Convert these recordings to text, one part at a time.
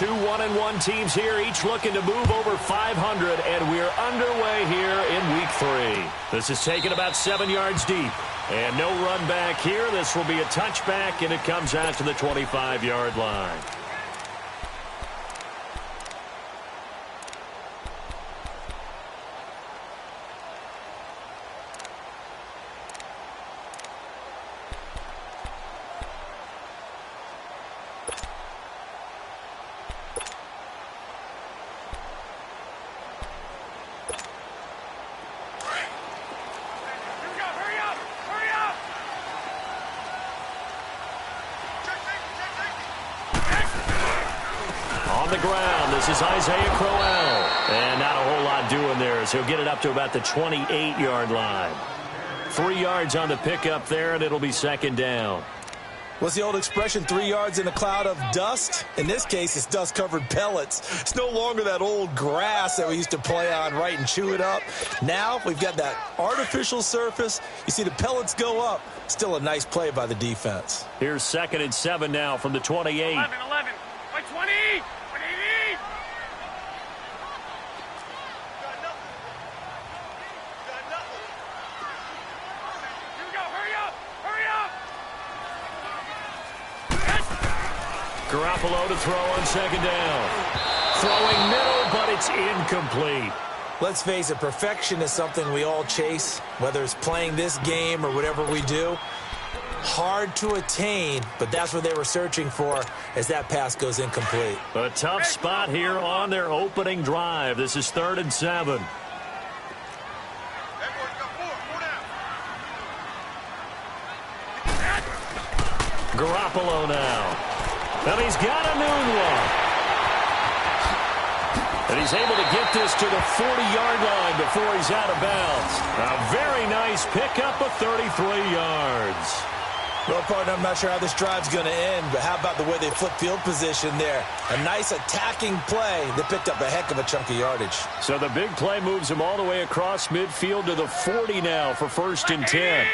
Two 1-1 teams here, each looking to move over 500, and we're underway here in week 3. This is taken about 7 yards deep. And no run back here. This will be a touchback, and it comes out to the 25-yard line. The ground. This is Isaiah Crowell. And not a whole lot doing there as he'll get it up to about the 28-yard line. 3 yards on the pickup there, and it'll be second down. What's the old expression, 3 yards in a cloud of dust? In this case, it's dust-covered pellets. It's no longer that old grass that we used to play on, right, and chew it up. Now we've got that artificial surface. You see the pellets go up. Still a nice play by the defense. Here's 2nd and 7 now from the 28. 11, by 20. Garoppolo to throw on second down. Throwing middle, but it's incomplete. Let's face it, perfection is something we all chase, whether it's playing this game or whatever we do. Hard to attain, but that's what they were searching for as that pass goes incomplete. A tough spot here on their opening drive. This is 3rd and 7. Garoppolo now. And he's got a noon one. And he's able to get this to the 40-yard line before he's out of bounds. A very nice pickup of 33 yards. Well, partner, I'm not sure how this drive's going to end, but how about the way they flip field position there? A nice attacking play that picked up a heck of a chunk of yardage. So the big play moves him all the way across midfield to the 40 now for 1st and 10.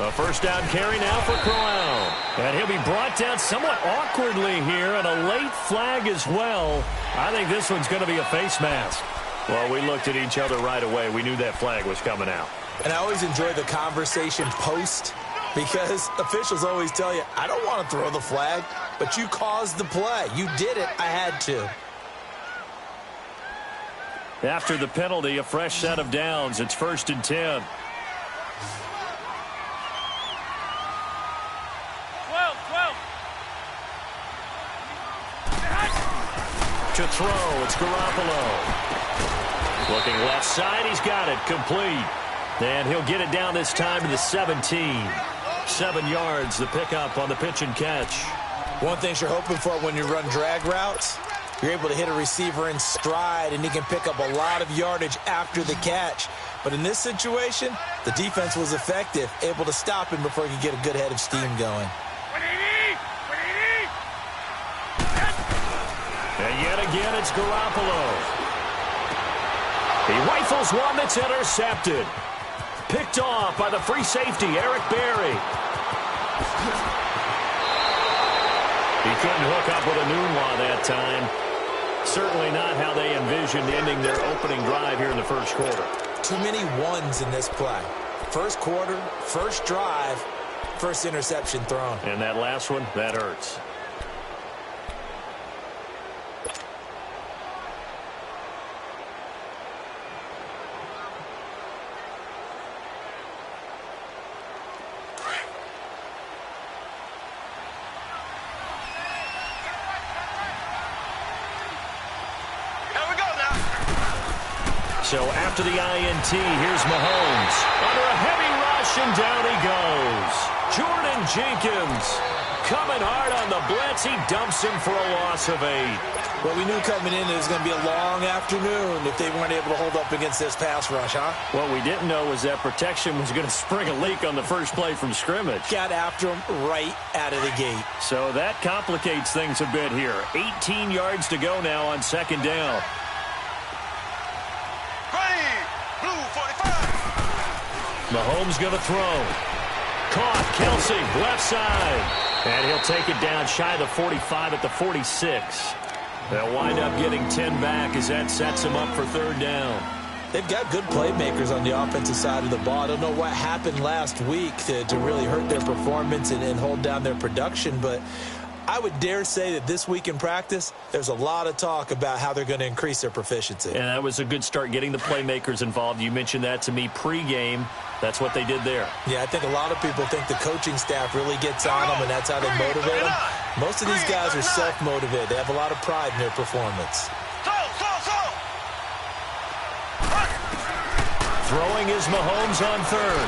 A first down carry now for Crowell. And he'll be brought down somewhat awkwardly here, and a late flag as well. I think this one's going to be a face mask. Well, we looked at each other right away. We knew that flag was coming out. And I always enjoy the conversation post, because officials always tell you, I don't want to throw the flag, but you caused the play. You did it. I had to. After the penalty, a fresh set of downs. It's 1st and 10. To throw, it's Garoppolo. Looking left side, he's got it, complete. And he'll get it down this time to the 17. 7 yards, the pickup on the pitch and catch. One thing you're hoping for when you run drag routes, you're able to hit a receiver in stride, and he can pick up a lot of yardage after the catch. But in this situation, the defense was effective, able to stop him before he could get a good head of steam going. And yet again, it's Garoppolo. He rifles one that's intercepted. Picked off by the free safety, Eric Berry. He couldn't hook up with a Nunwa that time. Certainly not how they envisioned ending their opening drive here in the first quarter. Too many ones in this play. First quarter, first drive, first interception thrown. And that last one, that hurts. So after the INT, here's Mahomes. Under a heavy rush, and down he goes. Jordan Jenkins coming hard on the blitz. He dumps him for a loss of 8. Well, we knew coming in it was going to be a long afternoon if they weren't able to hold up against this pass rush, huh? What we didn't know was that protection was going to spring a leak on the first play from scrimmage. Got after him right out of the gate. So that complicates things a bit here. 18 yards to go now on second down. Mahomes going to throw. Caught. Kelsey, left side. And he'll take it down shy of the 45 at the 46. They'll wind up getting 10 back as that sets them up for third down. They've got good playmakers on the offensive side of the ball. I don't know what happened last week to really hurt their performance and hold down their production, but I would dare say that this week in practice, there's a lot of talk about how they're going to increase their proficiency. And that was a good start getting the playmakers involved. You mentioned that to me pregame. That's what they did there. Yeah, I think a lot of people think the coaching staff really gets on them, and that's how they motivate them. Most of these guys are self-motivated. They have a lot of pride in their performance. Throwing is Mahomes on third.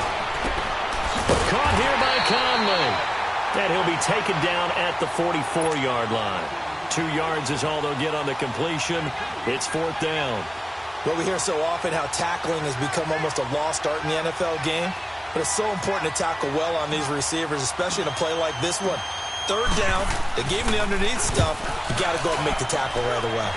Caught here by Conley. And he'll be taken down at the 44-yard line. 2 yards is all they'll get on the completion. It's fourth down. Well, we hear so often how tackling has become almost a lost art in the NFL game. But it's so important to tackle well on these receivers, especially in a play like this one. Third down, they gave him the underneath stuff. You got to go and make the tackle right away.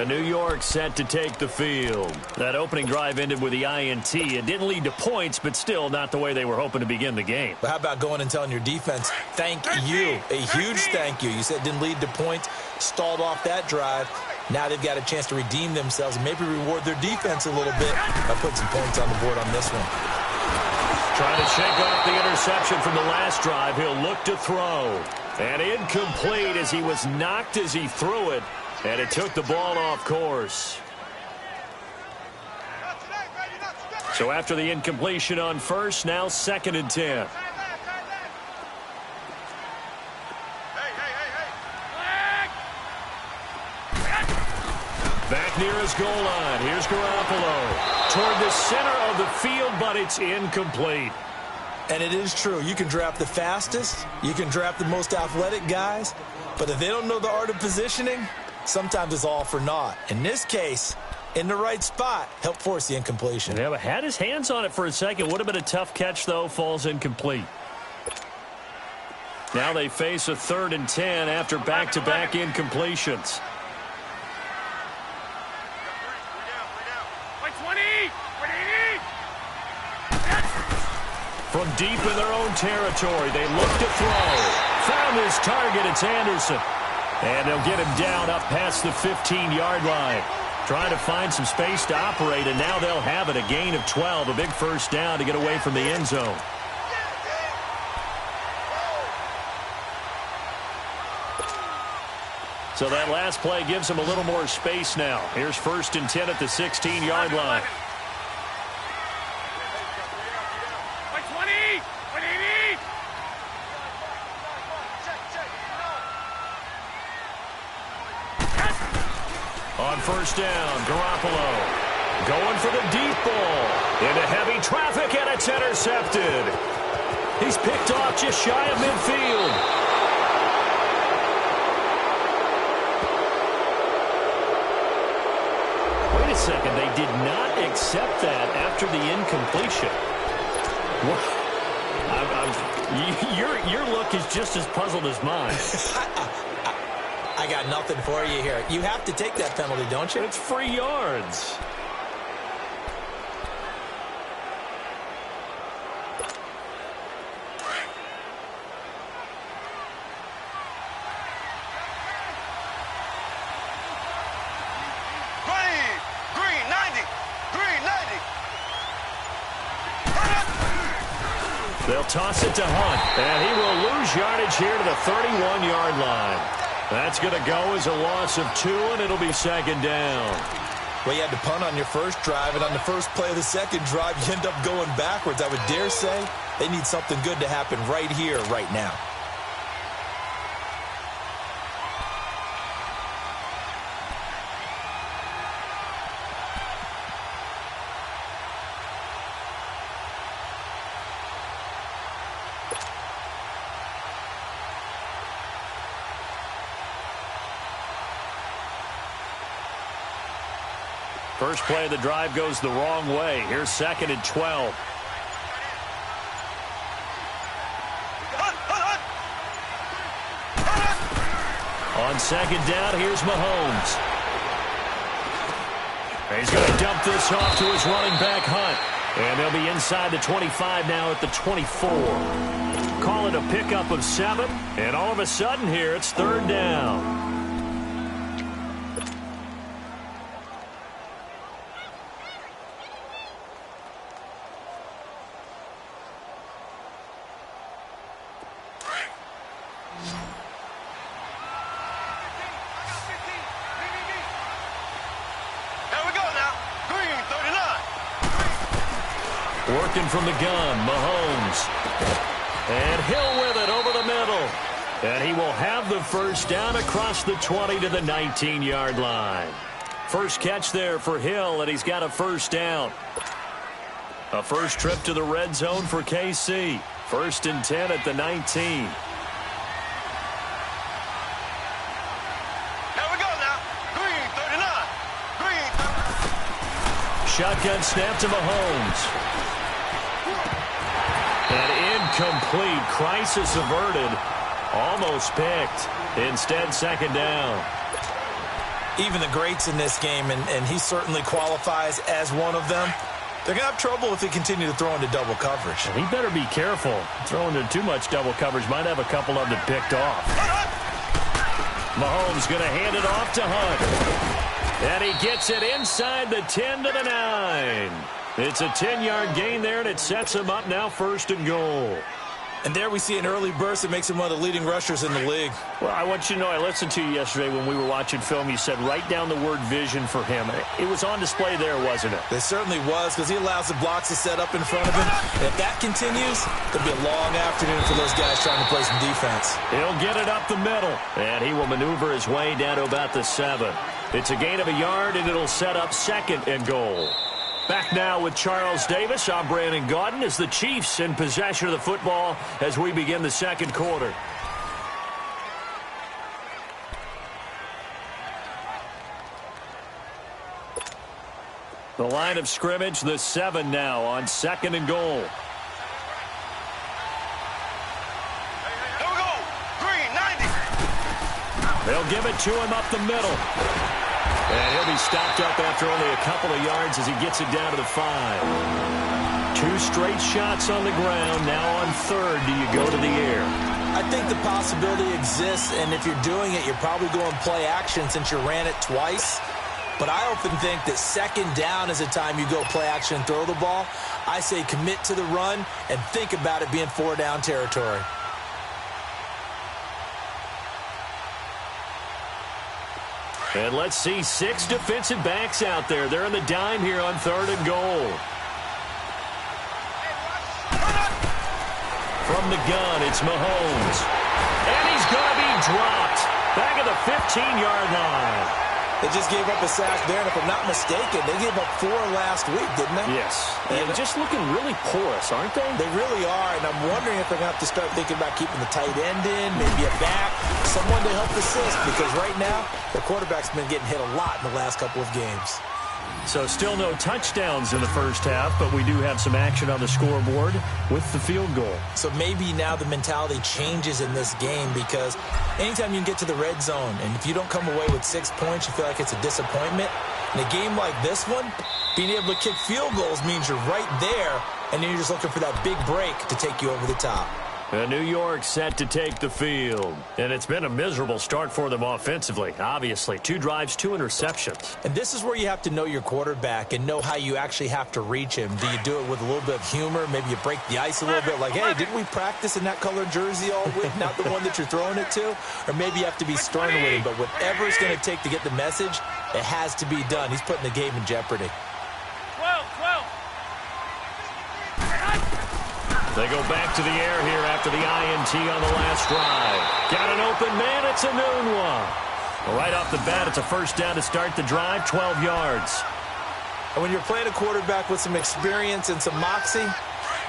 New York set to take the field. That opening drive ended with the INT. It didn't lead to points, but still not the way they were hoping to begin the game. But how about going and telling your defense, thank you, a huge thank you. You said it didn't lead to points, stalled off that drive. Now they've got a chance to redeem themselves and maybe reward their defense a little bit by putting some points on the board on this one. Trying to shake off the interception from the last drive. He'll look to throw. And incomplete as he was knocked as he threw it. And it took the ball off course. So after the incompletion on first, now 2nd and 10. Back near his goal line. Here's Garoppolo. Toward the center of the field, but it's incomplete. And it is true. You can draft the fastest. You can draft the most athletic guys. But if they don't know the art of positioning, sometimes it's all for naught. In this case, in the right spot, helped force the incompletion. Yeah, but had his hands on it for a second. Would have been a tough catch, though. Falls incomplete. Now they face a 3rd and 10 after back-to-back incompletions. From deep in their own territory, they look to throw. Found his target. It's Anderson. And they'll get him down up past the 15-yard line. Trying to find some space to operate, and now they'll have it. A gain of 12, a big first down to get away from the end zone. So that last play gives them a little more space now. Here's 1st and 10 at the 16-yard line. On first down, Garoppolo going for the deep ball. Into heavy traffic, and it's intercepted. He's picked off just shy of midfield. Wait a second, they did not accept that after the incompletion. Your look is just as puzzled as mine. I got nothing for you here. You have to take that penalty, don't you? It's free yards. Green 90. They'll toss it to Hunt, and he will lose yardage here to the 31-yard line. That's going to go as a loss of 2, and it'll be 2nd down. Well, you had to punt on your first drive, and on the first play of the second drive, you end up going backwards. I would dare say they need something good to happen right here, right now. First play of the drive goes the wrong way. Here's 2nd and 12. On 2nd down, here's Mahomes. He's going to dump this off to his running back, Hunt. And they'll be inside the 25 now at the 24. Call it a pickup of 7. And all of a sudden here, it's 3rd down. Working from the gun, Mahomes. And Hill with it over the middle. And he will have the first down across the 20 to the 19-yard line. First catch there for Hill, and he's got a first down. A first trip to the red zone for KC. 1st and 10 at the 19. Here we go now. Green, 39. Green, 39. Shotgun snap to Mahomes. An incomplete. Crisis averted. Almost picked. Instead, 2nd down. Even the greats in this game, and he certainly qualifies as one of them, they're going to have trouble if they continue to throw into double coverage. He better be careful. Throwing into too much double coverage might have a couple of them picked off. Mahomes going to hand it off to Hunt. And he gets it inside the 10 to the 9. It's a 10-yard gain there, and it sets him up now 1st and goal. And there we see an early burst that makes him one of the leading rushers in the league. Well, I want you to know, I listened to you yesterday when we were watching film. You said write down the word vision for him. It was on display there, wasn't it? It certainly was, because he allows the blocks to set up in front of him. And if that continues, it'll be a long afternoon for those guys trying to play some defense. He'll get it up the middle, and he will maneuver his way down to about the 7. It's a gain of a yard, and it'll set up 2nd and goal. Back now with Charles Davis. I'm Brandon Gaudin as the Chiefs in possession of the football as we begin the 2nd quarter. The line of scrimmage, the 7 now on 2nd and goal. Here we go. Green, 90. They'll give it to him up the middle. And he'll be stopped up after only a couple of yards as he gets it down to the 5. 2 straight shots on the ground. Now on 3rd, do you go to the air? I think the possibility exists, and if you're doing it, you're probably going play action since you ran it twice. But I often think that 2nd down is a time you go play action and throw the ball. I say commit to the run and think about it being 4-down territory. And let's see 6 defensive backs out there. They're in the dime here on 3rd and goal. From the gun, it's Mahomes. And he's going to be dropped. Back at the 15-yard line. They just gave up a sack there, and if I'm not mistaken, they gave up 4 last week, didn't they? Yes. And just looking really porous, aren't they? They really are, and I'm wondering if they're going to have to start thinking about keeping the tight end in, maybe a back, someone to help assist, because right now, their quarterback's been getting hit a lot in the last couple of games. So still no touchdowns in the first half, but we do have some action on the scoreboard with the field goal. So maybe now the mentality changes in this game, because anytime you can get to the red zone, and if you don't come away with 6 points, you feel like it's a disappointment. In a game like this one, being able to kick field goals means you're right there, and then you're just looking for that big break to take you over the top. New York set to take the field. And it's been a miserable start for them offensively, obviously. 2 drives, 2 interceptions. And this is where you have to know your quarterback and know how you actually have to reach him. Do you do it with a little bit of humor? Maybe you break the ice a little bit like, hey, didn't we practice in that colored jersey all week, not the one that you're throwing it to? Or maybe you have to be stern with him. But whatever it's going to take to get the message, it has to be done. He's putting the game in jeopardy. 12. They go back to the air here after the INT on the last drive. Got an open man. It's a noon one. Right off the bat, it's a first down to start the drive, 12 yards. And when you're playing a quarterback with some experience and some moxie,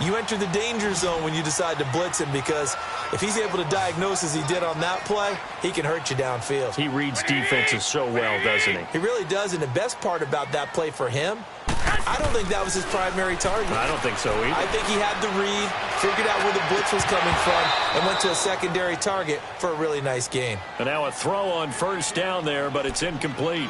you enter the danger zone when you decide to blitz him, because if he's able to diagnose as he did on that play, he can hurt you downfield. He reads defenses so well, doesn't he? He really does, and the best part about that play for him, I don't think that was his primary target. I don't think so either. I think he had the read, figured out where the blitz was coming from, and went to a secondary target for a really nice gain. And now a throw on first down there, but it's incomplete.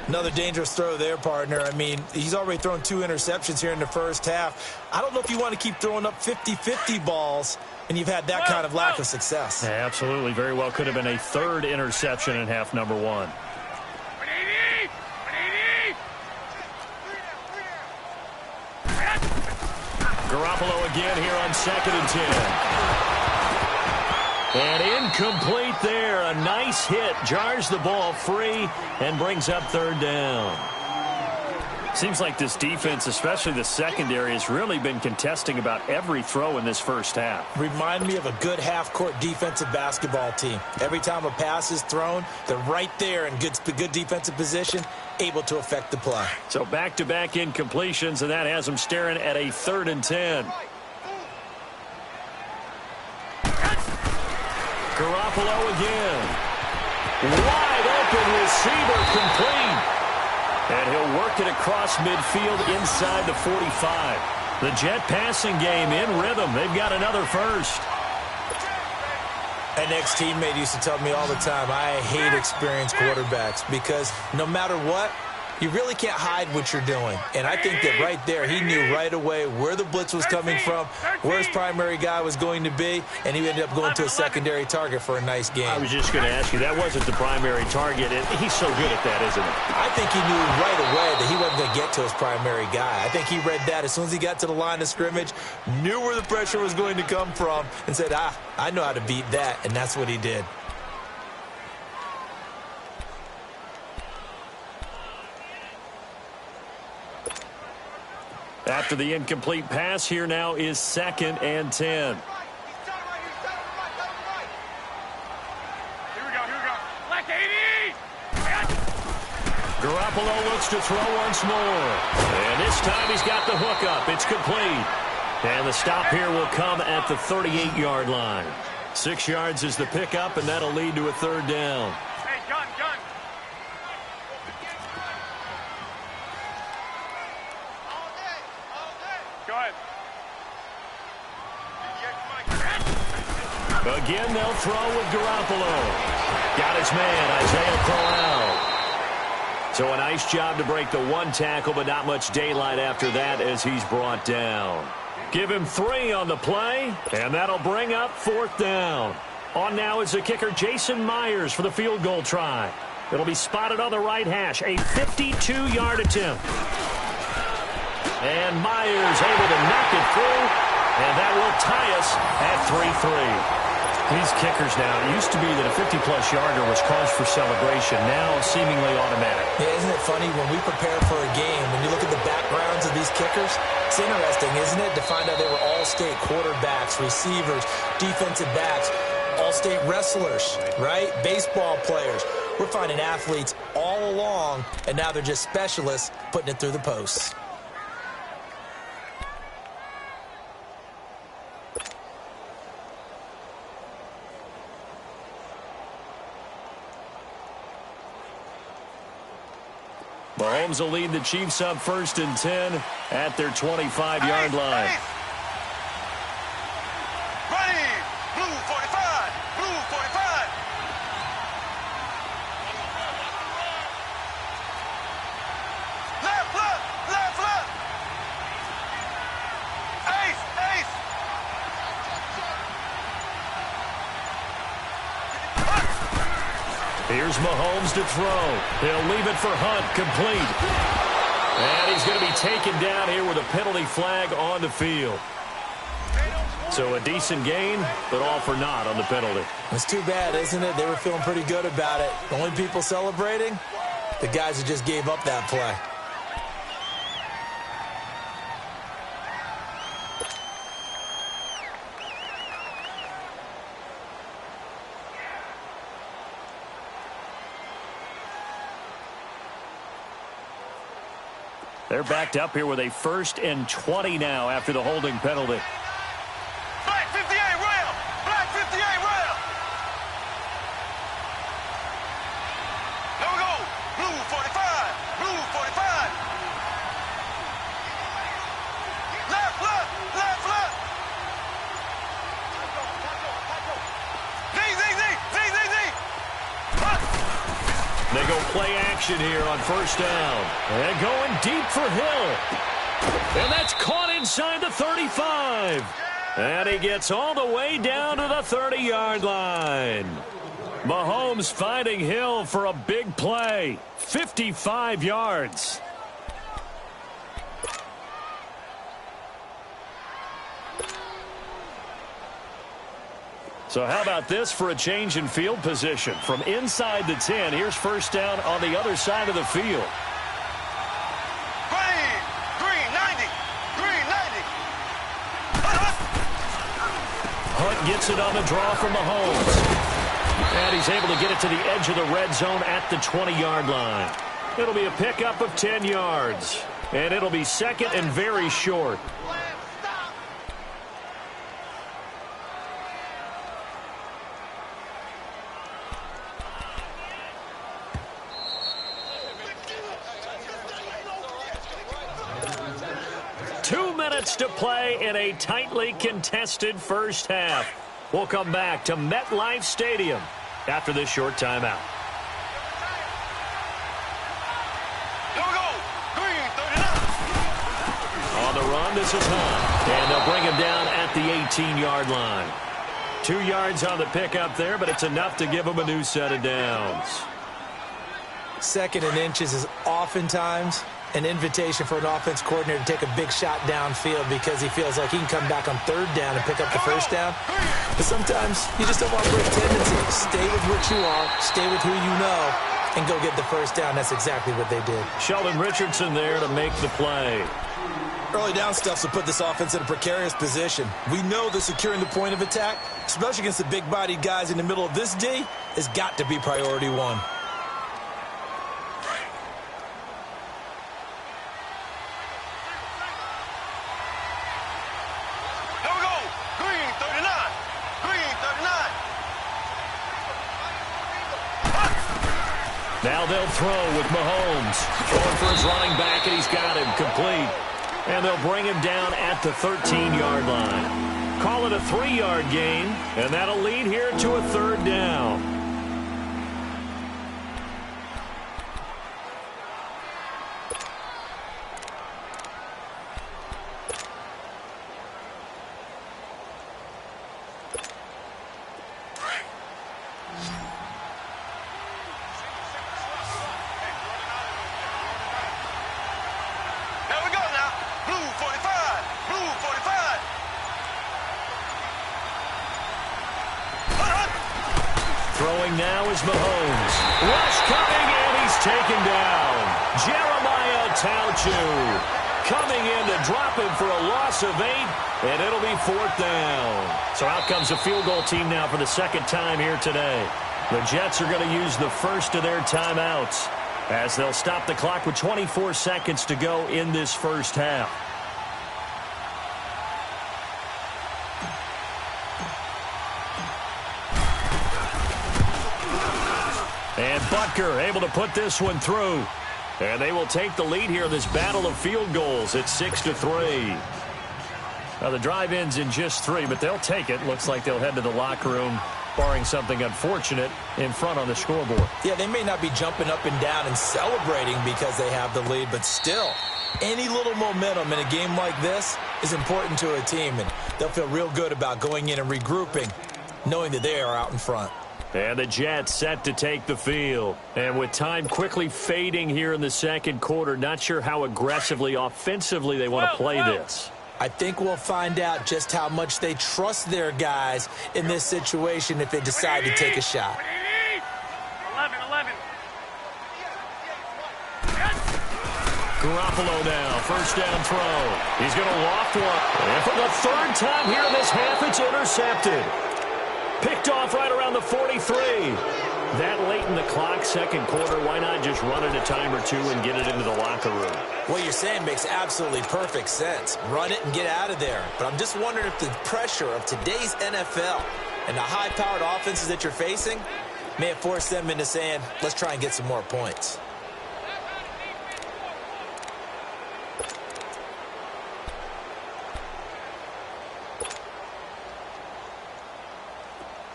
Another dangerous throw there, partner. I mean, he's already thrown 2 interceptions here in the first half. I don't know if you want to keep throwing up 50-50 balls, and you've had that kind of lack of success. Yeah, absolutely. Very well could have been a 3rd interception in half number 1. Garoppolo again here on 2nd and 10. And incomplete there. A nice hit. Jars the ball free and brings up 3rd down. Seems like this defense, especially the secondary, has really been contesting about every throw in this first half. Remind me of a good half-court defensive basketball team. Every time a pass is thrown, they're right there in good defensive position, able to affect the play. So back-to-back incompletions, and that has them staring at a 3rd and 10. Garoppolo again. Wide open receiver complete. And he'll work it across midfield inside the 45. The Jet passing game in rhythm. They've got another first. An ex-teammate used to tell me all the time, I hate experienced quarterbacks because no matter what, you really can't hide what you're doing. And I think that right there, he knew right away where the blitz was coming from, where his primary guy was going to be, and he ended up going to a secondary target for a nice game. I was just going to ask you, that wasn't the primary target. He's so good at that, isn't he? I think he knew right away that he wasn't going to get to his primary guy. I think he read that as soon as he got to the line of scrimmage, knew where the pressure was going to come from, and said, I know how to beat that, and that's what he did. After the incomplete pass, here now is 2nd and 10. Garoppolo looks to throw once more. And this time he's got the hook up. It's complete. And the stop here will come at the 38-yard line. 6 yards is the pickup, and that'll lead to a 3rd down. Hey, gun. Go ahead. Again, they'll throw with Garoppolo. Got his man, Isaiah Crowell. So a nice job to break the 1 tackle, but not much daylight after that as he's brought down. Give him 3 on the play, and that'll bring up 4th down. On now is the kicker, Jason Myers, for the field goal try. It'll be spotted on the right hash, a 52-yard attempt. And Myers able to knock it through, and that will tie us at 3-3. These kickers now, it used to be that a 50-plus yarder was cause for celebration, now seemingly automatic. Yeah, isn't it funny when we prepare for a game, when you look at the backgrounds of these kickers, it's interesting, isn't it, to find out they were all-state quarterbacks, receivers, defensive backs, all-state wrestlers, right? Baseball players. We're finding athletes all along, and now they're just specialists putting it through the posts. Mahomes will lead the Chiefs up 1st and 10 at their 25-yard line. Ready. Blue 45. Blue 45. Left. Ace. Here's Mahomes to throw. He'll leave it for Hunt, complete. And he's going to be taken down here with a penalty flag on the field. So a decent gain, but all for naught on the penalty. It's too bad, isn't it? They were feeling pretty good about it. The only people celebrating, the guys who just gave up that play. They're backed up here with a 1st and 20 now after the holding penalty. Black 58 rail. Black 58 rail. There we go. Blue 45. Blue 45. They go play action here on first down. And going deep for Hill. And that's caught inside the 35. And he gets all the way down to the 30-yard line. Mahomes finding Hill for a big play. 55 yards. So how about this for a change in field position? From inside the 10, here's first down on the other side of the field. Green 90. Hunt gets it on the draw from Mahomes. And he's able to get it to the edge of the red zone at the 20-yard line. It'll be a pickup of 10 yards. And it'll be second and very short. To play in a tightly contested first half. We'll come back to MetLife Stadium after this short timeout. Here we go. Green 39. On the run, this is Hunt. And they'll bring him down at the 18-yard line. 2 yards on the pickup there, but it's enough to give him a new set of downs. Second and inches is oftentimes an invitation for an offense coordinator to take a big shot downfield because he feels like he can come back on third down and pick up the first down. But sometimes you just don't want to break tendencies. Stay with what you are, stay with who you know, and go get the first down. That's exactly what they did. Sheldon Richardson there to make the play. Early down stuff will put this offense in a precarious position. We know that securing the point of attack, especially against the big-bodied guys in the middle of this D, has got to be priority one. Now they'll throw with Mahomes. Going for his running back, and he's got him complete. And they'll bring him down at the 13-yard line. Call it a 3-yard gain, and that'll lead here to a third down. Throwing now is Mahomes. Rush coming, and he's taken down. Jeremiah Tauchu coming in to drop him for a loss of 8, and it'll be fourth down. So out comes a field goal team now for the second time here today. The Jets are going to use the first of their timeouts as they'll stop the clock with 24 seconds to go in this first half. And Butker able to put this one through. And they will take the lead here in this battle of field goals at 6-3. Now the drive ends in just 3, but they'll take it. Looks like they'll head to the locker room, barring something unfortunate, in front on the scoreboard. Yeah, they may not be jumping up and down and celebrating because they have the lead, but still, any little momentum in a game like this is important to a team, and they'll feel real good about going in and regrouping, knowing that they are out in front. And the Jets set to take the field. And with time quickly fading here in the second quarter, not sure how aggressively, offensively they want to play this. I think we'll find out just how much they trust their guys in this situation if they decide to take a shot. 11. Garoppolo now, first down throw. He's going to loft one. And for the third time here in this half, it's intercepted. Picked off right around the 43. That late in the clock, second quarter, why not just run it a time or two and get it into the locker room? What you're saying makes absolutely perfect sense. Run it and get out of there. But I'm just wondering if the pressure of today's NFL and the high-powered offenses that you're facing may have forced them into saying, let's try and get some more points.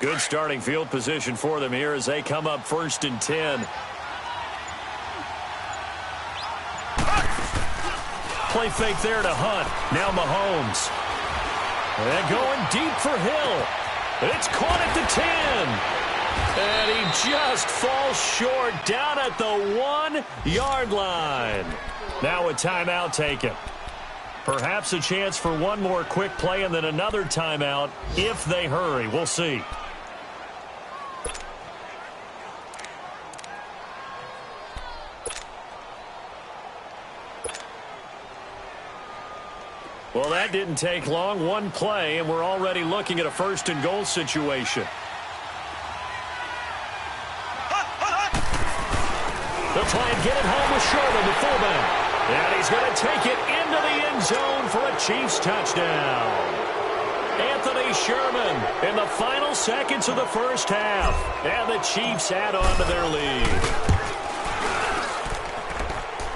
Good starting field position for them here as they come up 1st and 10. Play fake there to Hunt. Now Mahomes. And going deep for Hill. It's caught at the 10. And he just falls short down at the 1-yard line. Now a timeout taken. Perhaps a chance for one more quick play and then another timeout if they hurry. We'll see. Well, that didn't take long. One play, and we're already looking at a first-and-goal situation. They'll try and get it home with Sherman, the fullback. And he's going to take it into the end zone for a Chiefs touchdown. Anthony Sherman in the final seconds of the first half. And the Chiefs add on to their lead.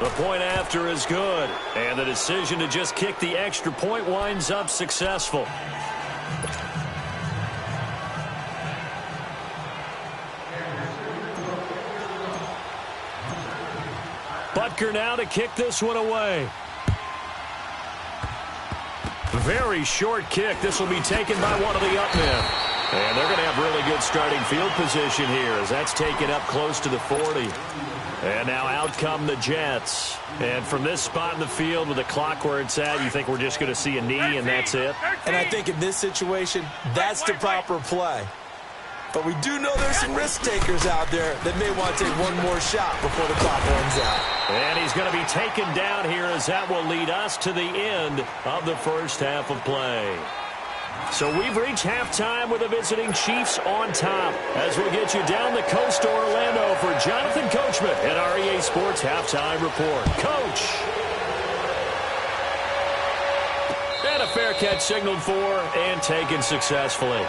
The point after is good. And the decision to just kick the extra point winds up successful. Butker now to kick this one away. Very short kick. This will be taken by one of the up men. And they're going to have really good starting field position here as that's taken up close to the 40. And now out come the Jets. And from this spot in the field with the clock where it's at, you think we're just going to see a knee and that's it? And I think in this situation, that's the proper play. But we do know there's some risk takers out there that may want to take one more shot before the clock runs out. And he's going to be taken down here as that will lead us to the end of the first half of play. So we've reached halftime with the visiting Chiefs on top as we'll get you down the coast to Orlando for Jonathan Coachman at our EA Sports Halftime Report. Coach. And a fair catch signaled for and taken successfully.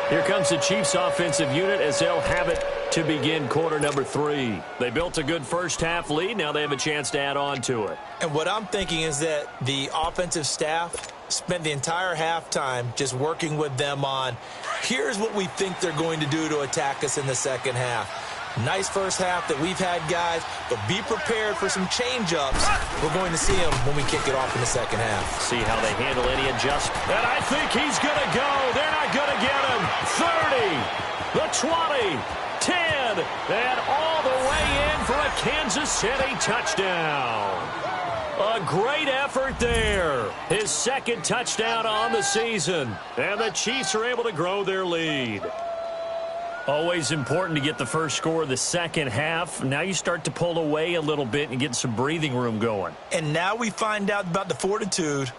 Here comes the Chiefs offensive unit as they'll have it to begin quarter number 3. They built a good first half lead. Now they have a chance to add on to it. And what I'm thinking is that the offensive staff spent the entire halftime just working with them on here's what we think they're going to do to attack us in the second half. Nice first half that we've had, guys, but be prepared for some change-ups. We're going to see them when we kick it off in the second half. See how they handle any adjustment. And I think he's going to go. They're not going to get him. 30, the 20, 10, and all the way in for a Kansas City touchdown. A great effort there. His second touchdown on the season. And the Chiefs are able to grow their lead. Always important to get the first score of the second half. Now you start to pull away a little bit and get some breathing room going. And now we find out about the fortitude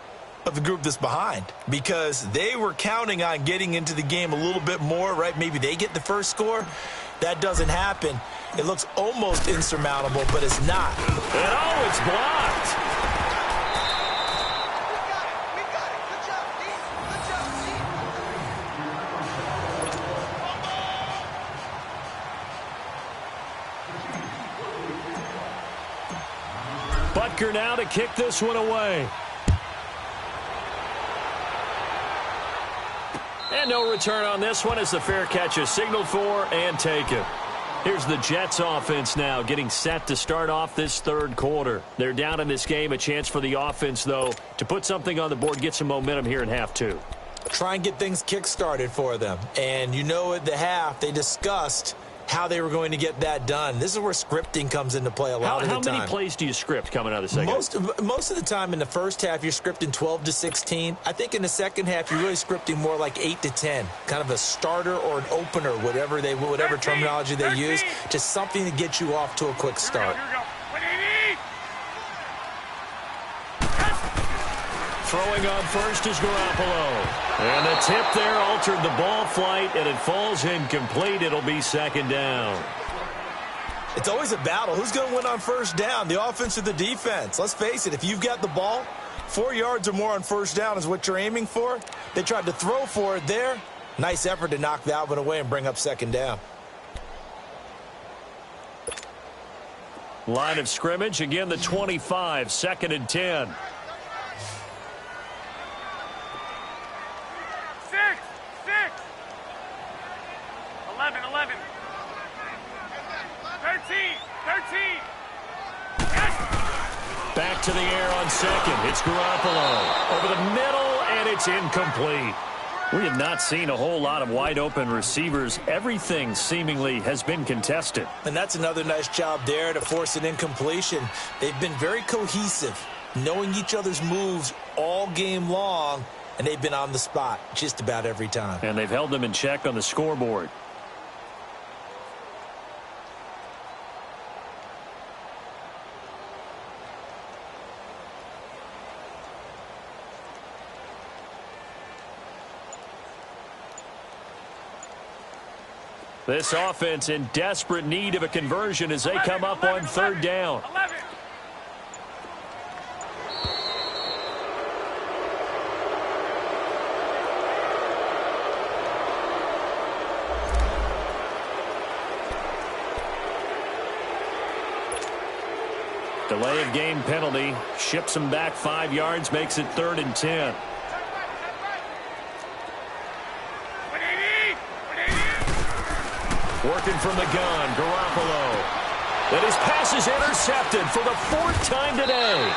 of the group that's behind because they were counting on getting into the game a little bit more, right? Maybe they get the first score. That doesn't happen. It looks almost insurmountable, but it's not. And oh, it's blocked. Butker now to kick this one away. And no return on this one as the fair catch is signaled for and taken. Here's the Jets offense now getting set to start off this third quarter. They're down in this game. A chance for the offense, though, to put something on the board, get some momentum here in half 2. Try and get things kick-started for them. And you know at the half they discussed how they were going to get that done. This is where scripting comes into play a lot of the time. How many plays do you script coming out of the second? Most of the time in the first half, you're scripting 12 to 16. I think in the second half, you're really scripting more like 8 to 10, kind of a starter or an opener, whatever terminology they use, just something to get you off to a quick start. Throwing on first is Garoppolo. And the tip there altered the ball flight, and it falls incomplete. It'll be second down. It's always a battle. Who's going to win on first down, the offense or the defense? Let's face it, if you've got the ball, 4 yards or more on first down is what you're aiming for. They tried to throw for it there. Nice effort to knock that one away and bring up second down. Line of scrimmage, again the 25, second and 10. 11. 13. Back to the air on second. It's Garoppolo. Over the middle, and it's incomplete. We have not seen a whole lot of wide-open receivers. Everything seemingly has been contested. And that's another nice job there to force an incompletion. They've been very cohesive, knowing each other's moves all game long, and they've been on the spot just about every time. And they've held them in check on the scoreboard. This offense in desperate need of a conversion as they come up on third down. Delay of game penalty. Ships them back 5 yards, makes it 3rd and 10. Working from the gun, Garoppolo. And his pass is intercepted for the 4th time today.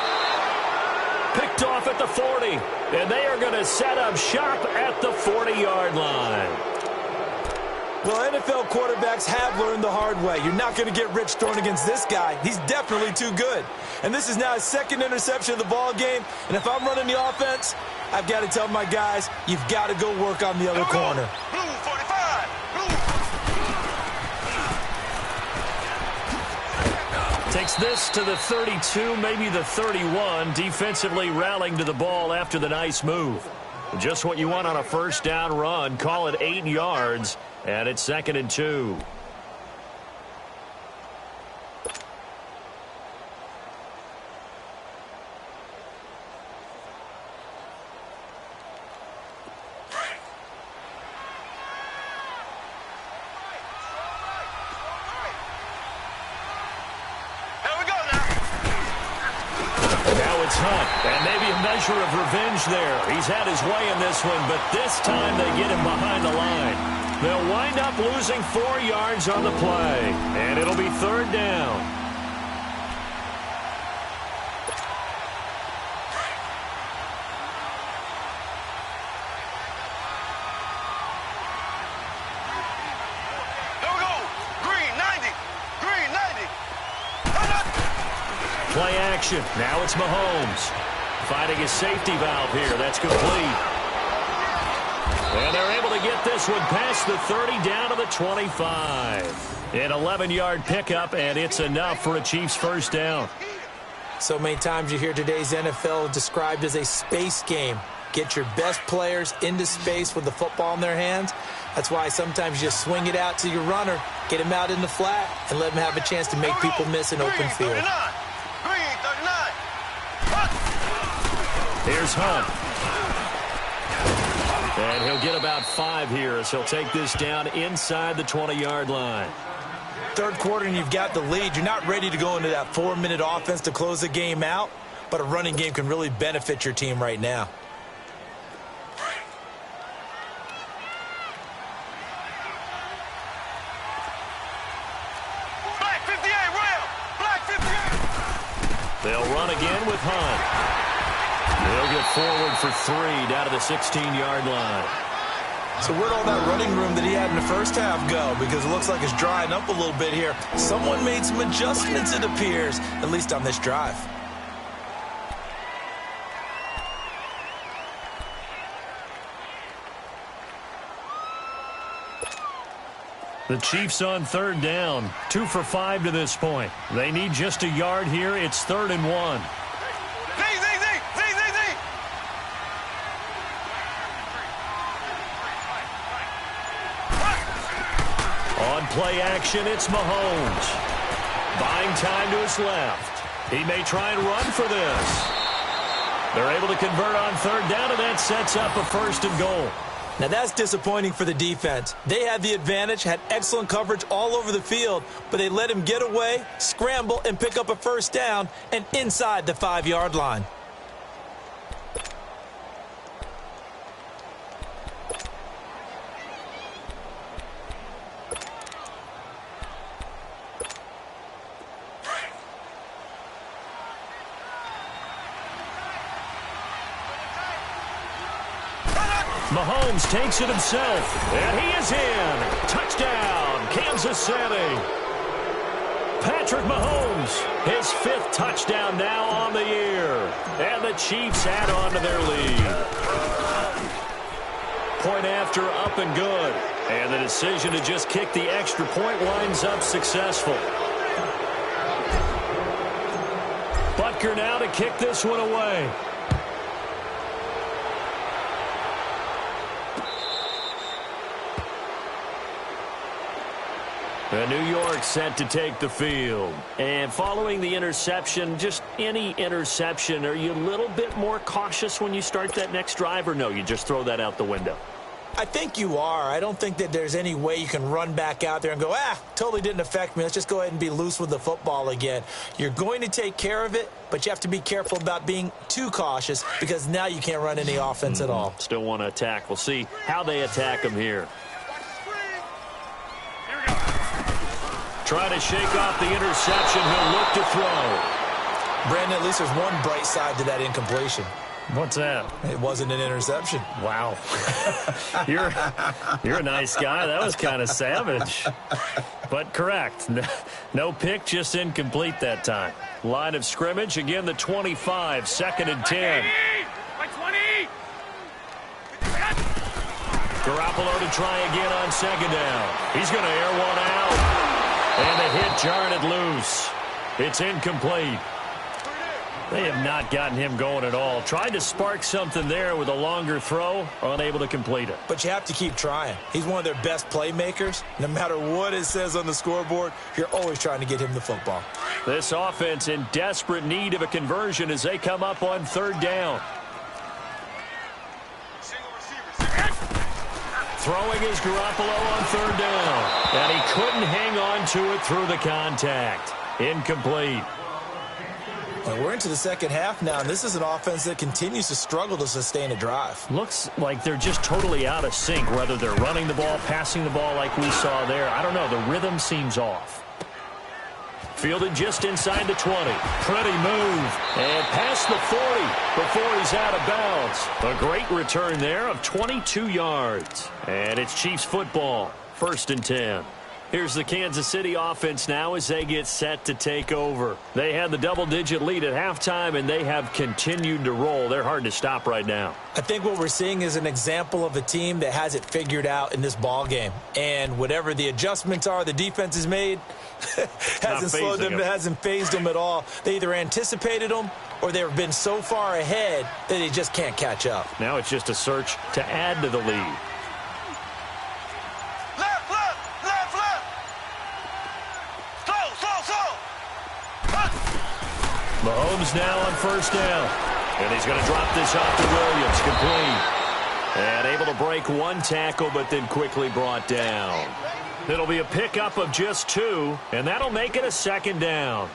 Picked off at the 40. And they are going to set up shop at the 40-yard line. Well, NFL quarterbacks have learned the hard way. You're not going to get rich throwing against this guy. He's definitely too good. And this is now his 2nd interception of the ball game. And if I'm running the offense, I've got to tell my guys, you've got to go work on the other corner. Blue 45. Blue. Takes this to the 32, maybe the 31. Defensively rallying to the ball after the nice move. Just what you want on a first down run. Call it 8 yards. And it's 2nd and 2. And maybe a measure of revenge there. He's had his way in this one, but this time they get him behind the line. They'll wind up losing 4 yards on the play, and it'll be 3rd down. Here we go. Green 90. Green 90. Play action. Now it's Mahomes. Finding his safety valve here. That's complete. And they're able to get this one past the 30 down to the 25. An 11-yard pickup, and it's enough for a Chiefs first down. So many times you hear today's NFL described as a space game. Get your best players into space with the football in their hands. That's why sometimes you just swing it out to your runner, get him out in the flat, and let him have a chance to make people miss an open field. Green 39. Here's Hunt. And he'll get about 5 here as he'll take this down inside the 20-yard line. 3rd quarter and you've got the lead. You're not ready to go into that 4-minute offense to close the game out, but a running game can really benefit your team right now. Black 58, Ram. Black 58. They'll run again with Hunt. They'll get forward for 3 down to the 16-yard line. So where'd all that running room that he had in the first half go? Because it looks like it's drying up a little bit here. Someone made some adjustments, it appears, at least on this drive. The Chiefs on 3rd down. 2 for 5 to this point. They need just a yard here. It's 3rd and 1. On play action, it's Mahomes. Buying time to his left. He may try and run for this. They're able to convert on 3rd down, and that sets up a 1st and goal. Now that's disappointing for the defense. They had the advantage, had excellent coverage all over the field, but they let him get away, scramble, and pick up a 1st down and inside the 5-yard line. Mahomes takes it himself, and he is in. Touchdown, Kansas City. Patrick Mahomes, his 5th touchdown now on the year. And the Chiefs add on to their lead. Point after, up and good. And the decision to just kick the extra point winds up successful. Butker now to kick this one away. And New York set to take the field. And following the interception, just any interception, are you a little bit more cautious when you start that next drive, or no, you just throw that out the window? I think you are. I don't think that there's any way you can run back out there and go, totally didn't affect me. Let's just go ahead and be loose with the football again. You're going to take care of it, but you have to be careful about being too cautious because now you can't run any offense at all. Still want to attack. We'll see how they attack him here. Trying to shake off the interception. He'll look to throw. Brandon, at least there's one bright side to that incompletion. What's that? It wasn't an interception. Wow. You're a nice guy. That was kind of savage. But correct. No pick, just incomplete that time. Line of scrimmage, again the 25, 2nd and 10. Garoppolo to try again on 2nd down. He's going to air one out. And the hit jarred it loose. It's incomplete. They have not gotten him going at all. Tried to spark something there with a longer throw, unable to complete it. But you have to keep trying. He's one of their best playmakers. No matter what it says on the scoreboard, you're always trying to get him the football. This offense in desperate need of a conversion as they come up on 3rd down. Throwing is Garoppolo on 3rd down. And he couldn't hang on to it through the contact. Incomplete. And we're into the 2nd half now, and this is an offense that continues to struggle to sustain a drive. Looks like they're just totally out of sync, whether they're running the ball, passing the ball like we saw there. I don't know. The rhythm seems off. Fielded just inside the 20. Pretty move. And past the 40 before he's out of bounds. A great return there of 22 yards. And it's Chiefs football. 1st and 10. Here's the Kansas City offense now as they get set to take over. They had the double-digit lead at halftime, and they have continued to roll. They're hard to stop right now. I think what we're seeing is an example of a team that has it figured out in this ball game. And whatever the adjustments are the defense has made hasn't slowed them, hasn't phased them at all. They either anticipated them or they've been so far ahead that they just can't catch up. Now it's just a search to add to the lead. Mahomes now on 1st down. And he's going to drop this off to Williams. Complete. And able to break one tackle, but then quickly brought down. It'll be a pickup of just 2, and that'll make it a 2nd down.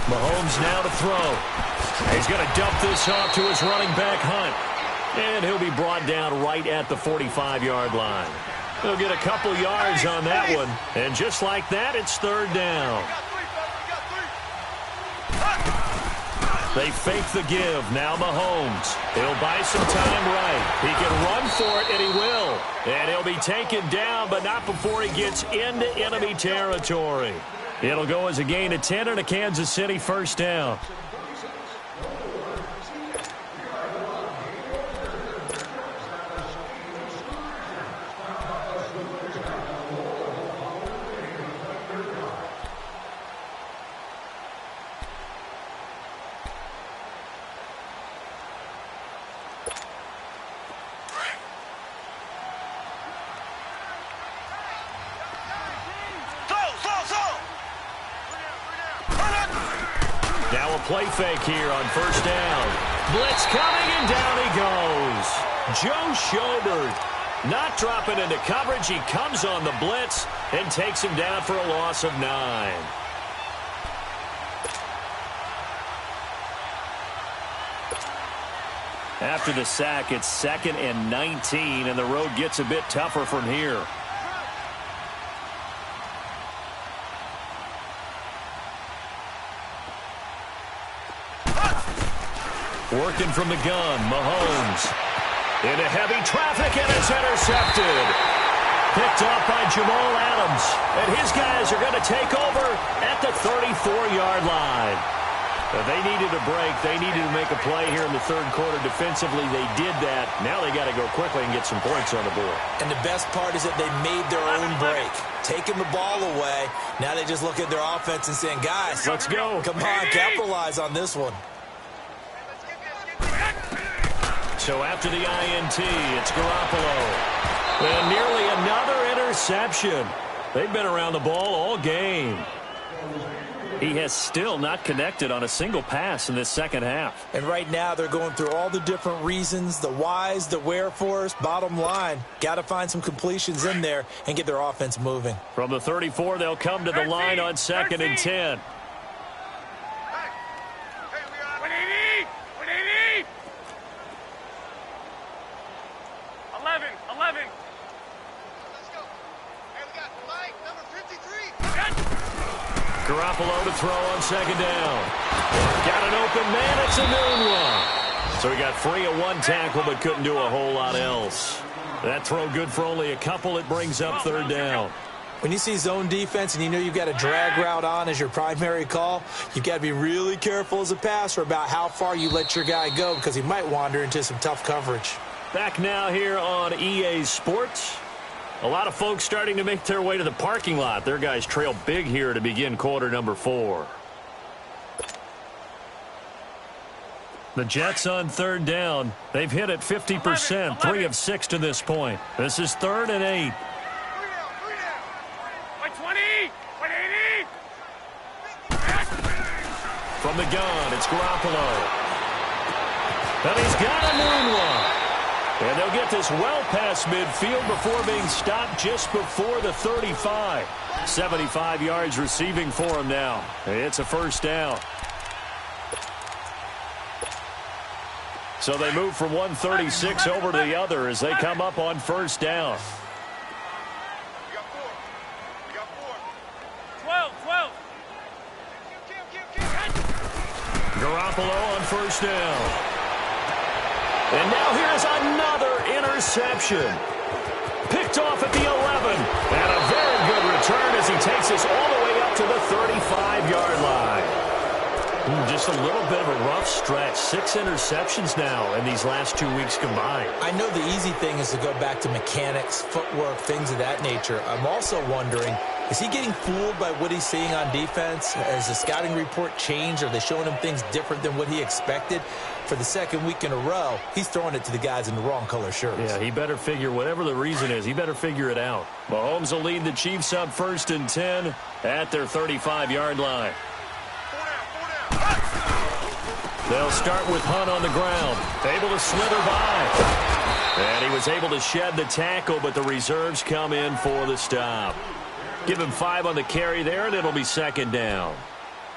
Mahomes now to throw. He's going to dump this off to his running back, Hunt. And he'll be brought down right at the 45-yard line. He'll get a couple yards on that one. And just like that, it's 3rd down. They fake the give. Now Mahomes. He'll buy some time right. He can run for it, and he will. And he'll be taken down, but not before he gets into enemy territory. It'll go as a gain of 10 and a Kansas City 1st down. Now a play fake here on 1st down. Blitz coming, and down he goes. Joe Schobert not dropping into coverage. He comes on the blitz and takes him down for a loss of 9. After the sack, it's 2nd and 19, and the road gets a bit tougher from here. Working from the gun, Mahomes. Into heavy traffic, and it's intercepted. Picked off by Jamal Adams. And his guys are going to take over at the 34-yard line. But they needed a break. They needed to make a play here in the third quarter. Defensively, they did that. Now they got to go quickly and get some points on the board. And the best part is that they made their own break. Taking the ball away. Now they just look at their offense and saying, guys, let's go. Come on, capitalize on this one. So after the INT, it's Garoppolo. And nearly another interception. They've been around the ball all game. He has still not connected on a single pass in this second half. And right now they're going through all the different reasons, the whys, the wherefores. Bottom line, got to find some completions in there and get their offense moving. From the 34, they'll come to the line on 2nd and 10. Garoppolo to throw on 2nd down. Got an open man. It's a noon one. So he got free of one tackle but couldn't do a whole lot else. That throw good for only a couple. It brings up 3rd down. When you see zone defense and you know you've got a drag route on as your primary call, you've got to be really careful as a passer about how far you let your guy go because he might wander into some tough coverage. Back now here on EA Sports. A lot of folks starting to make their way to the parking lot. Their guys trail big here to begin quarter number 4. The Jets on 3rd down. They've hit it 50%, 3 of 6 to this point. This is 3rd and 8. From the gun, it's Garoppolo. And he's got a noon one. And they'll get this well past midfield before being stopped just before the 35. 75 yards receiving for him now. It's a 1st down. So they move from 136 over to the other as they come up on 1st down. Garoppolo on 1st down. And now here's another interception. Picked off at the 11. And a very good return as he takes us all the way up to the 35-yard line. Just a little bit of a rough stretch. 6 interceptions now in these last 2 weeks combined. I know the easy thing is to go back to mechanics, footwork, things of that nature. I'm also wondering, is he getting fooled by what he's seeing on defense? Has the scouting report changed? Are they showing him things different than what he expected? For the 2nd week in a row, he's throwing it to the guys in the wrong color shirts. Yeah, he better figure, whatever the reason is, he better figure it out. Mahomes will lead the Chiefs up 1st and 10 at their 35-yard line. They'll start with Hunt on the ground, able to slither by. And he was able to shed the tackle, but the reserves come in for the stop. Give him 5 on the carry there, and it'll be 2nd down.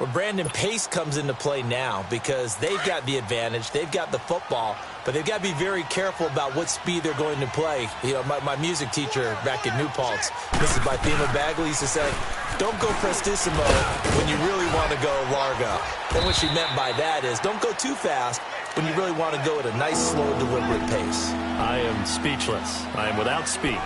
Well, Brandon, pace comes into play now because they've got the advantage. They've got the football, but they've got to be very careful about what speed they're going to play. You know, my music teacher back in New Paltz, Mrs. Bythema Bagley, used to say, don't go prestissimo when you really want to go largo. And what she meant by that is don't go too fast when you really want to go at a nice, slow, deliberate pace. I am speechless. I am without speech.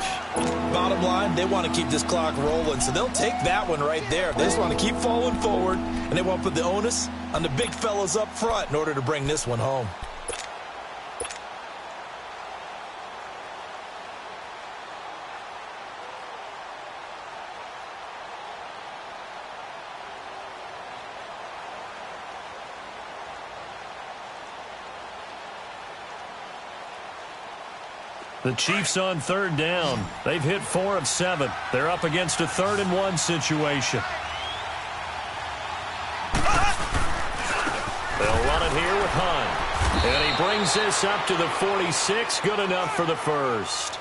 Bottom line, they want to keep this clock rolling, so they'll take that one right there. They just want to keep falling forward, and they want to put the onus on the big fellas up front in order to bring this one home. The Chiefs on 3rd down. They've hit 4 of 7. They're up against a 3rd and 1 situation. They'll run it here with Hunt. And he brings this up to the 46. Good enough for the 1st.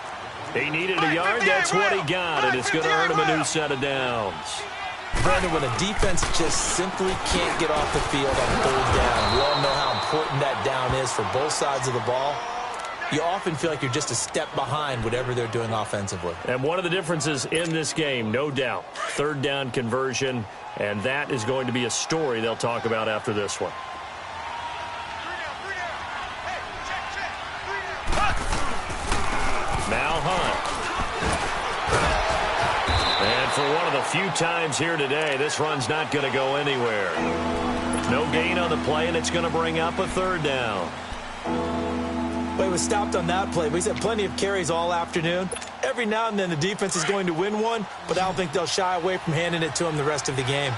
He needed a yard. That's what he got. And it's going to earn him a new set of downs. Brandon, when a defense just simply can't get off the field on 3rd down, we all know how important that down is for both sides of the ball. You often feel like you're just a step behind whatever they're doing offensively. And one of the differences in this game, no doubt, 3rd down conversion, and that is going to be a story they'll talk about after this one. Now Hunt. And for one of the few times here today, this run's not going to go anywhere. No gain on the play, and it's going to bring up a third down. Well, he was stopped on that play, but he's had plenty of carries all afternoon. Every now and then the defense is going to win one, but I don't think they'll shy away from handing it to him the rest of the game.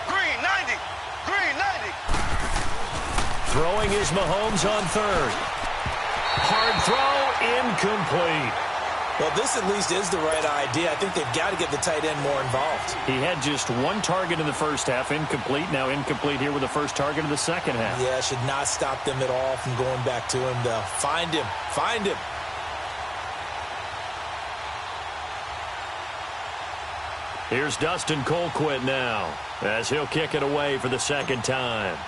Green 90. Green 90. Throwing is Mahomes on third. Hard throw, incomplete. Well, this at least is the right idea. I think they've got to get the tight end more involved. He had just one target in the first half, incomplete. Now incomplete here with the first target of the second half. Yeah, should not stop them at all from going back to him, though. Find him. Find him. Here's Dustin Colquitt now, as he'll kick it away for the second time.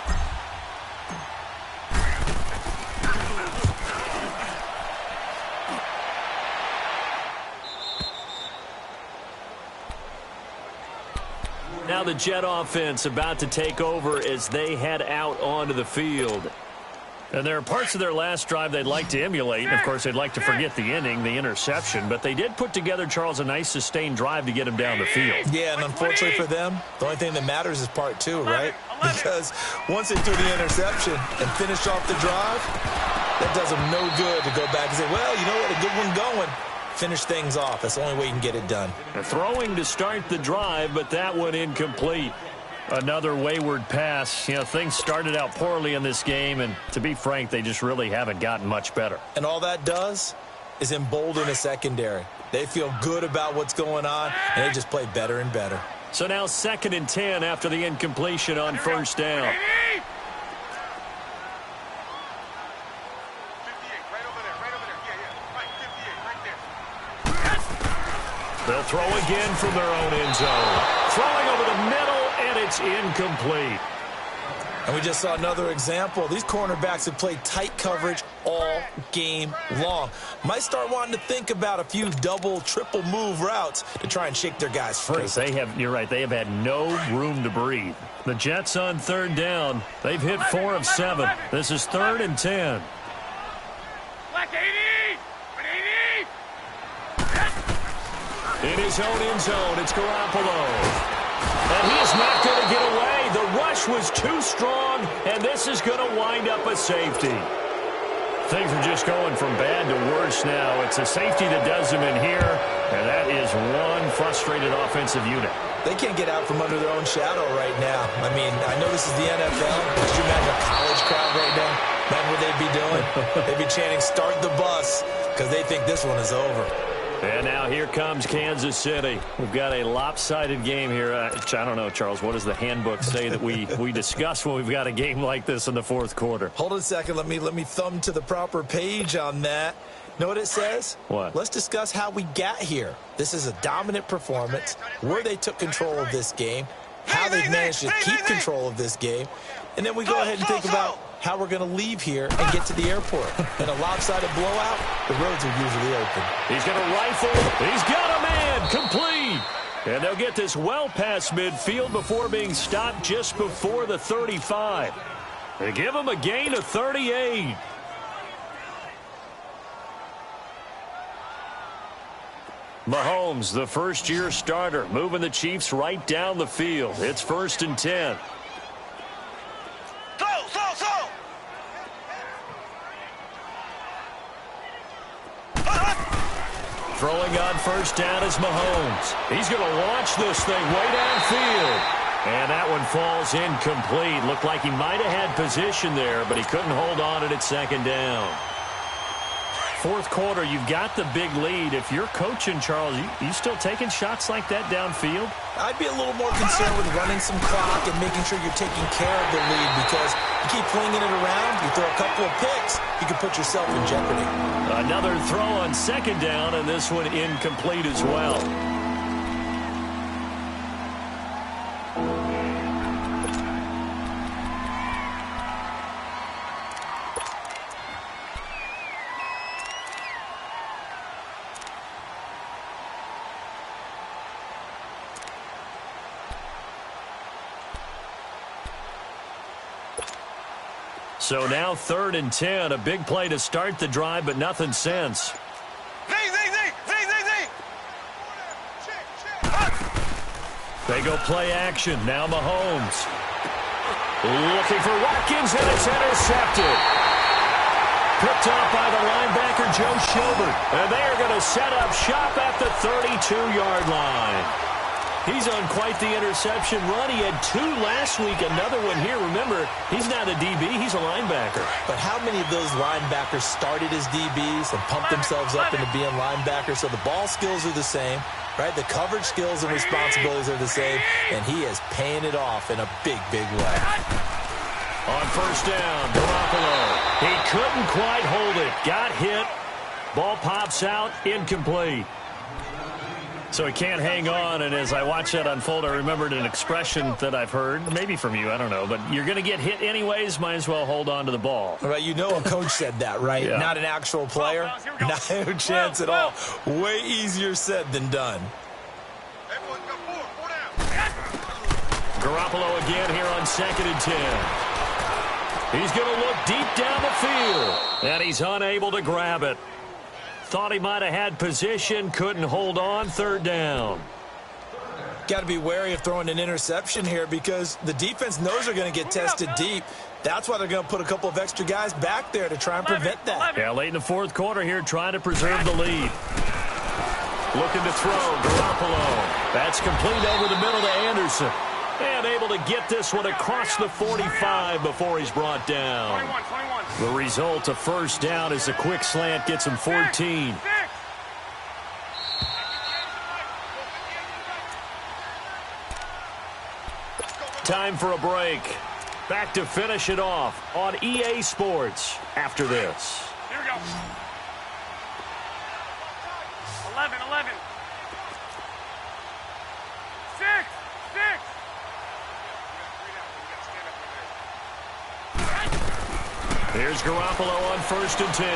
Now the Jet offense about to take over as they head out onto the field. And there are parts of their last drive they'd like to emulate. And, of course, they'd like to forget the inning, the interception. But they did put together, Charles, a nice sustained drive to get him down the field. Yeah, and unfortunately for them, the only thing that matters is part two, right? Because once they threw the interception and finished off the drive, that does them no good to go back and say, well, you know what, a good one going. Finish things off. That's the only way you can get it done. Throwing to start the drive, but that one incomplete. Another wayward pass. You know, things started out poorly in this game, and to be frank, they just really haven't gotten much better. And all that does is embolden a secondary. They feel good about what's going on, and they just play better and better. So now 2nd and 10 after the incompletion on first down. They'll throw again from their own end zone. Throwing over the middle, and it's incomplete. And we just saw another example. These cornerbacks have played tight coverage all game long. Might start wanting to think about a few double, triple move routes to try and shake their guys free. You're right, they have had no room to breathe. The Jets on third down. They've hit 4 of 7. This is 3rd and 10. In his own end zone, it's Garoppolo. And he's not going to get away. The rush was too strong, and this is going to wind up a safety. Things are just going from bad to worse now. It's a safety that does them in here, and that is one frustrated offensive unit. They can't get out from under their own shadow right now. I mean, I know this is the NFL. Could you imagine a college crowd right now? Imagine what they'd be doing. They'd be chanting, "Start the bus," because they think this one is over. And now here comes Kansas City. We've got a lopsided game here. I don't know, Charles, what does the handbook say that we discuss when we've got a game like this in the fourth quarter? Hold on a second. Let me thumb to the proper page on that. Know what it says? What? Let's discuss how we got here. This is a dominant performance, where they took control of this game, how they've managed to keep control of this game, and then we go ahead and think about how we're going to leave here and get to the airport. In a lopsided blowout, the roads are usually open. He's going to rifle. He's got a man. Complete. And they'll get this well past midfield before being stopped just before the 35. They give him a gain of 38. Mahomes, the first-year starter, moving the Chiefs right down the field. It's 1st and 10. Throwing on first down is Mahomes. He's going to launch this thing way downfield. And that one falls incomplete. Looked like he might have had position there, but he couldn't hold on to it at 2nd down. Fourth quarter, you've got the big lead. If you're coaching, Charles, you still taking shots like that downfield? I'd be a little more concerned with running some clock and making sure you're taking care of the lead, because you keep flinging it around, you throw a couple of picks, you can put yourself in jeopardy. Another throw on 2nd down, and this one incomplete as well. So now 3rd and 10, a big play to start the drive, but nothing since. They go play action. Now Mahomes. Looking for Watkins, and it's intercepted. Picked off by the linebacker, Joe Schobert. And they are going to set up shop at the 32-yard line. He's on quite the interception run. He had 2 last week, another one here. Remember, he's not a DB, he's a linebacker. But how many of those linebackers started as DBs and pumped themselves up into being linebackers? So the ball skills are the same, right? The coverage skills and responsibilities are the same, and he is paying it off in a big, big way. On 1st down, Garoppolo. He couldn't quite hold it. Got hit. Ball pops out, incomplete. So he can't hang on, and as I watch that unfold, I remembered an expression that I've heard, maybe from you, I don't know, but you're going to get hit anyways, might as well hold on to the ball. Right, you know a coach said that, right? Yeah. Not an actual player. No chance at all. Way easier said than done. Garoppolo again here on 2nd and 10. He's going to look deep down the field, and he's unable to grab it. Thought he might have had position, couldn't hold on, 3rd down. Got to be wary of throwing an interception here because the defense knows they're going to get tested deep. That's why they're going to put a couple of extra guys back there to try and prevent that. Yeah, late in the 4th quarter here, trying to preserve the lead. Looking to throw, Garoppolo. That's complete over the middle to Anderson. And able to get this one across the 45 before he's brought down. The result of 1st down is a quick slant gets him 14. Time for a break. Back to finish it off on EA Sports after this. Here we go. 11. 6. Here's Garoppolo on 1st and 10.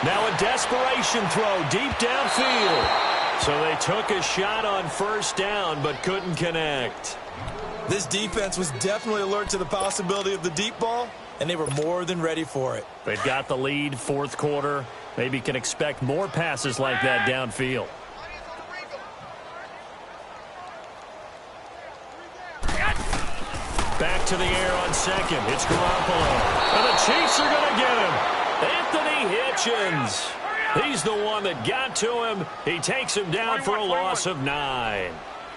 Now a desperation throw deep downfield. So they took a shot on 1st down but couldn't connect. This defense was definitely alert to the possibility of the deep ball, and they were more than ready for it. They've got the lead, 4th quarter. Maybe can expect more passes like that downfield. Back to the air on 2nd. It's Garoppolo. And the Chiefs are going to get him. Anthony Hitchens. He's the one that got to him. He takes him down for a loss of 9.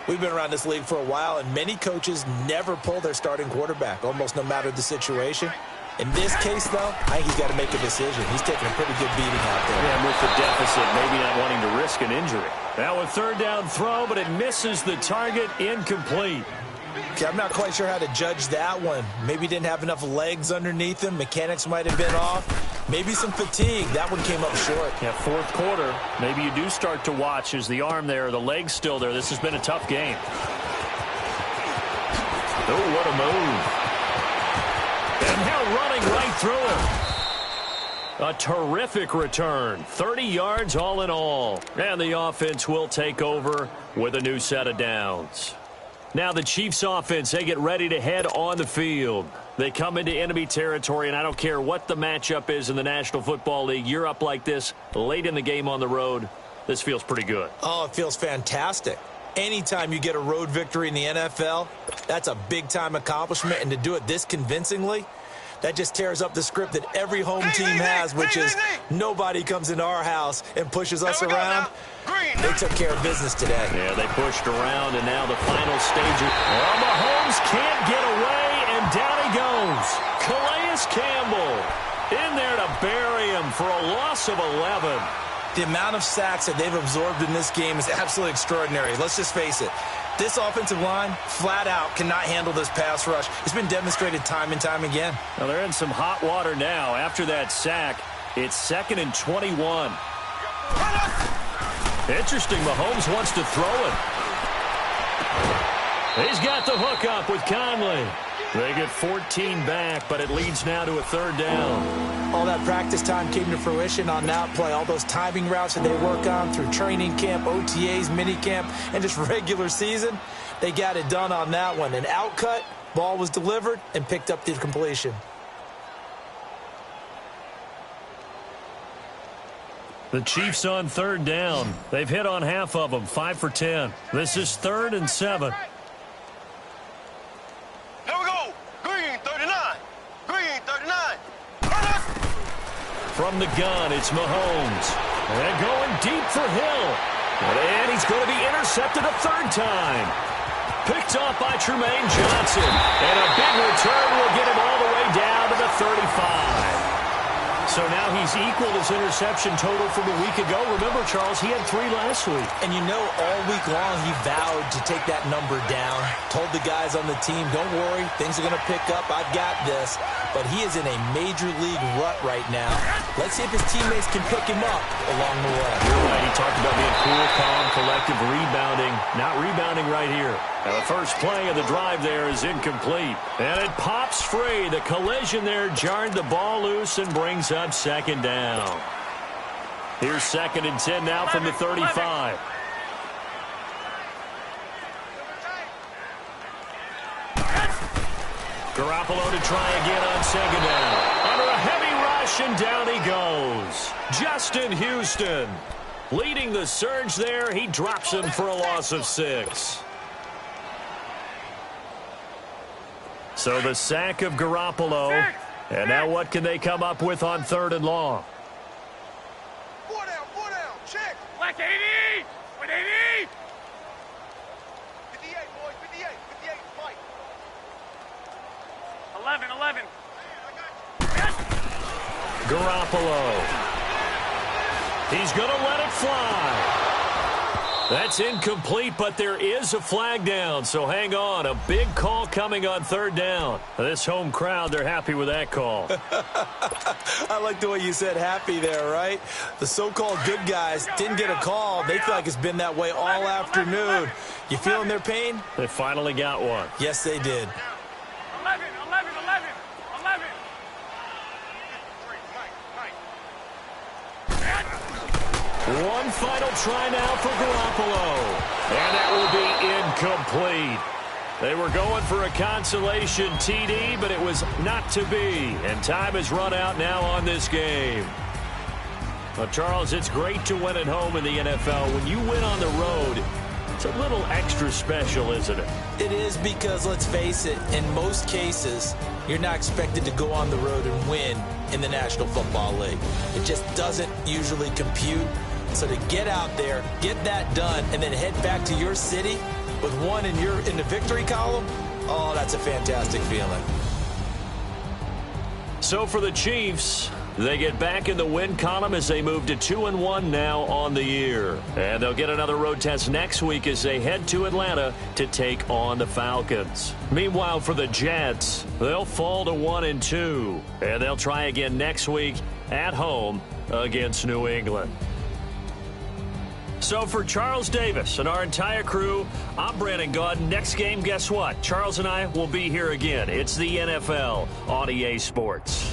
We've been around this league for a while, and many coaches never pull their starting quarterback, almost no matter the situation. In this case, though, I think he's got to make a decision. He's taking a pretty good beating out there. Yeah, with the deficit, maybe not wanting to risk an injury. Now a 3rd down throw, but it misses the target, incomplete. Okay, I'm not quite sure how to judge that one. Maybe he didn't have enough legs underneath him. Mechanics might have been off. Maybe some fatigue. That one came up short. Yeah, 4th quarter. Maybe you do start to watch. Is the arm there, the leg's still there? This has been a tough game. Oh, what a move. And now running right through him. A terrific return. 30 yards all in all. And the offense will take over with a new set of downs. Now the Chiefs offense, they get ready to head on the field. They come into enemy territory, and I don't care what the matchup is in the National Football League. You're up like this late in the game on the road. This feels pretty good. Oh, it feels fantastic. Anytime you get a road victory in the NFL, that's a big-time accomplishment, and to do it this convincingly, that just tears up the script that every home team has, which is nobody comes into our house and pushes us around. They took care of business today. Yeah, they pushed around, and now the final stage. Well, Mahomes can't get away, and down he goes. Calais Campbell in there to bury him for a loss of 11. The amount of sacks that they've absorbed in this game is absolutely extraordinary. Let's just face it. This offensive line, flat out, cannot handle this pass rush. It's been demonstrated time and time again. Well, they're in some hot water now. After that sack, it's 2nd and 21. Interesting, Mahomes wants to throw it. He's got the hook up with Conley. They get 14 back, but it leads now to a 3rd down. All that practice time came to fruition on that play. All those timing routes that they work on through training camp, OTAs, minicamp, and just regular season, they got it done on that one. An outcut, ball was delivered, and picked up the completion. The Chiefs on third down. They've hit on half of them, 5 for 10. This is 3rd and 7. Here we go. Green 39. Green 39. From the gun, it's Mahomes. And going deep for Hill. And he's going to be intercepted a 3rd time. Picked off by Trumaine Johnson. And a big return will get him all the way down to the 35. So now he's equaled his interception total from a week ago. Remember, Charles, he had 3 last week. And you know, all week long he vowed to take that number down. Told the guys on the team, don't worry, things are going to pick up. I've got this. But he is in a major league rut right now. Let's see if his teammates can pick him up along the way. You're right. He talked about being cool, calm, collective, rebounding. Not rebounding right here. Now the first play of the drive there is incomplete. And it pops free. The collision there jarred the ball loose and brings up 2nd down. Here's 2nd and 10 now from the 35. Garoppolo to try again on 2nd down. Under a heavy rush, and down he goes. Justin Houston leading the surge there. He drops him for a loss of 6. So the sack of Garoppolo. And now what can they come up with on 3rd and long? 4 down, check. Black 80! 180! 58, boys, 58, fight. 11. Garoppolo. He's going to let it fly. That's incomplete, but there is a flag down, so hang on. A big call coming on 3rd down. This home crowd, they're happy with that call. I like the way you said happy there, right? The so-called good guys didn't get a call. They feel like it's been that way all afternoon. You feeling their pain? They finally got one. Yes, they did. 11. One final try now for Garoppolo. And that will be incomplete. They were going for a consolation TD, but it was not to be. And time has run out now on this game. Well, Charles, it's great to win at home in the NFL. When you win on the road, it's a little extra special, isn't it? It is, because, let's face it, in most cases, you're not expected to go on the road and win in the National Football League. It just doesn't usually compute. So to get out there, get that done, and then head back to your city with one in the victory column, oh, that's a fantastic feeling. So for the Chiefs, they get back in the win column as they move to 2-1 now on the year. And they'll get another road test next week as they head to Atlanta to take on the Falcons. Meanwhile, for the Jets, they'll fall to 1-2. And they'll try again next week at home against New England. So for Charles Davis and our entire crew, I'm Brandon Gaudin. Next game, guess what? Charles and I will be here again. It's the NFL on EA Sports.